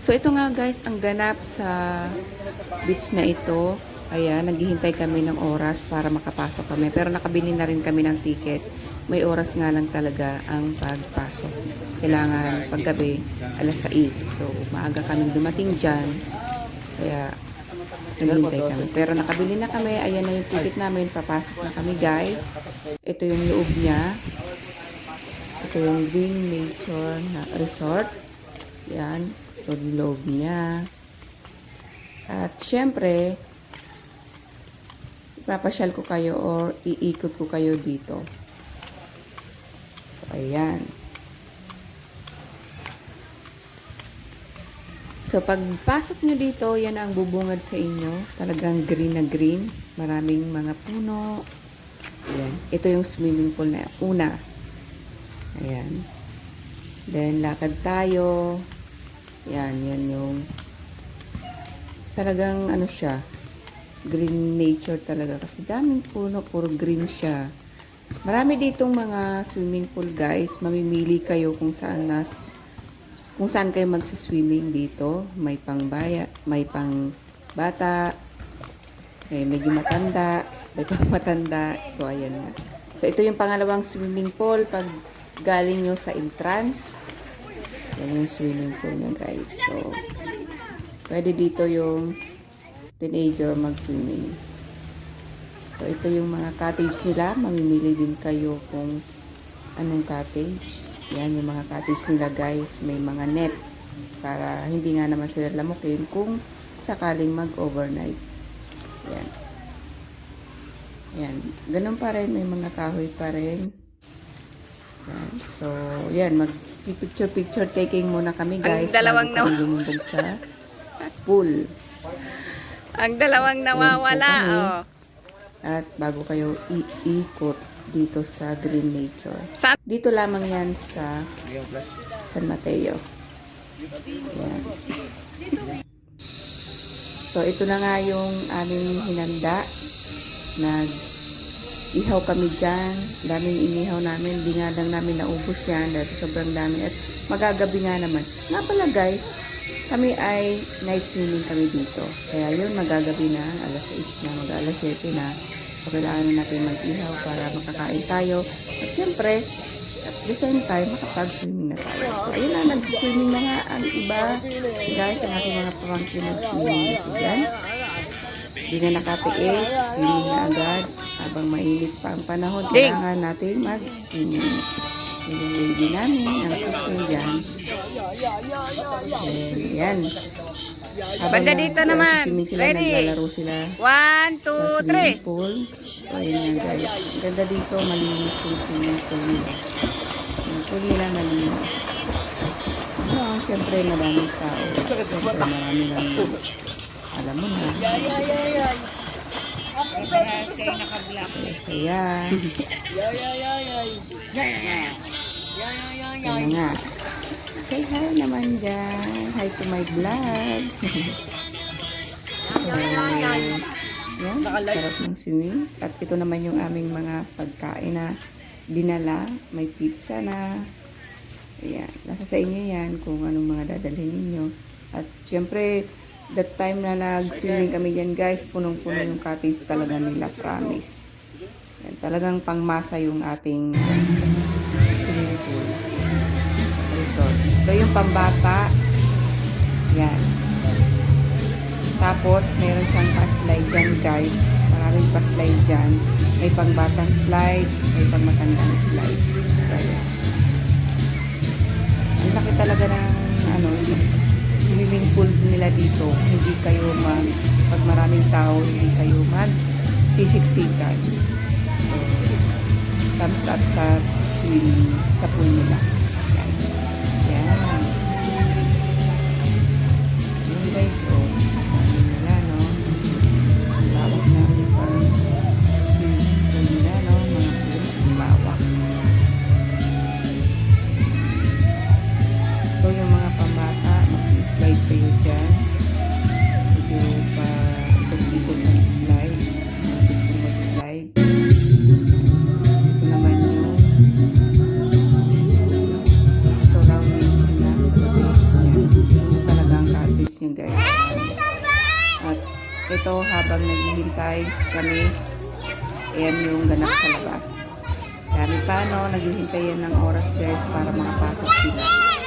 So ito nga guys, ang ganap sa beach na ito. Ayan, naghihintay kami ng oras para makapasok kami. Pero nakabili na rin kami ng ticket. May oras nga lang talaga ang pagpasok. Kailangan paggabi, alas 6. So maaga kaming dumating dyan. Kaya naghihintay kami. Pero nakabili na kami. Ayan na yung ticket namin. Papasok na kami guys. Ito yung loob niya. Ito yung Green Nature Resort. Yan. Ito yung loob niya. At syempre, ipapasyal ko kayo or iikot ko kayo dito. So, ayan. So, pagpasok nyo dito, yan ang bubungad sa inyo. Talagang green na green. Maraming mga puno. Ayan. Ito yung swimming pool na una. Ayan. Then, lakad tayo. Yan, yan yung talagang ano siya, green nature talaga kasi daming puno, puro green siya. Marami ditong mga swimming pool guys, mamimili kayo kung saan kayo magsiswimming dito. May pangbaya, may pang bata, may medyo matanda, may pang matanda. So ayan nga. So ito yung pangalawang swimming pool pag galing nyo sa entrance. Yan yung swimming pool niya guys. So pwede dito yung teenager mag-swimming. So, ito yung mga cottage nila. Mamimili din kayo kung anong cottage. Yan yung mga cottage nila guys. May mga net para hindi nga naman sila lamukin kung sakaling mag-overnight. Yan. Yan. Ganun pa rin. May mga kahoy pa rin. Yan. So, yan. Mag-picture taking muna kami guys. Ang dalawang bago kami lumumbog sa pool. Ang dalawang nawawala, oh. At bago kayo iikot dito sa Green Nature. Dito lamang yan sa San Mateo. Yan. So, ito na nga yung aming hinanda. Nag-ihaw kami dyan. Daming inihaw namin. Di nga lang namin naubos yan dahil sobrang dami. At magagabi nga naman. Nga pala guys, kami ay night swimming kami dito. Kaya yun, magagabi na. Alas 6 na, mag-alas 7 na. So, kailangan natin mag-ihaw para makakain tayo. At syempre, at the same time, makapag-swimming na tayo. So, ayun na, nag-swimming na nga ang iba. Guys, ang aking mga pamangkin nag-swimming na siya. Hindi na nakatiis, swimming na agad. Habang mainit pa ang panahon, kailangan natin mag-swimming. Yung lady namin, ang kapatid dyan. Yan. Banda dito naman. Sila, Ready? naglalaro sila 1, sa 2, swimming 3. pool. So, ayun nga guys. Ang ganda dito, malinis yung swimming pool nila. Yung pool nila malinis. No, syempre maraming tao. Syempre marami lang. Alam mo na. Saya. Ano nga. Say hi naman dyan. Hi to my vlog. So, yan. Sarap ng swimming. At ito naman yung aming mga pagkain na dinala. May pizza na. Ayan. Nasa sa inyo yan kung anong mga dadalhin ninyo. At syempre, that time na nag-swimming kami dyan guys, punong-puno yung cottage talaga nila, promise. Yan, talagang pangmasa yung ating swimming pool resort. Ito yung pambata. Yan. Tapos, meron siyang pa-slide dyan guys. Maraming pa-slide dyan. May pangbatang slide, may pangmatandang slide. So, yan. Ang laki talaga ng swimming pool nila dito. Hindi kayo pag maraming tao, hindi kayo sisiksikan. So, thumbs up sa swimming sa pool nila. Yan. Yan. Yan guys, oh. Yan nila, no? Ang lawak na yung swimming pool nila, no? Mga pool, ang lawak. Ito yung mga pambata, mag-slide kayo dyan. Ito pa, ikot-ikot ng slide. Mag-slide. Ito naman yung surroundings na sa gabi. Yan. Ito talagang dito habang naghihintay kami. Ayan yung ganap sa labas. Dami pa, no? Naghihintay yan ng oras, guys, para makapasok sila.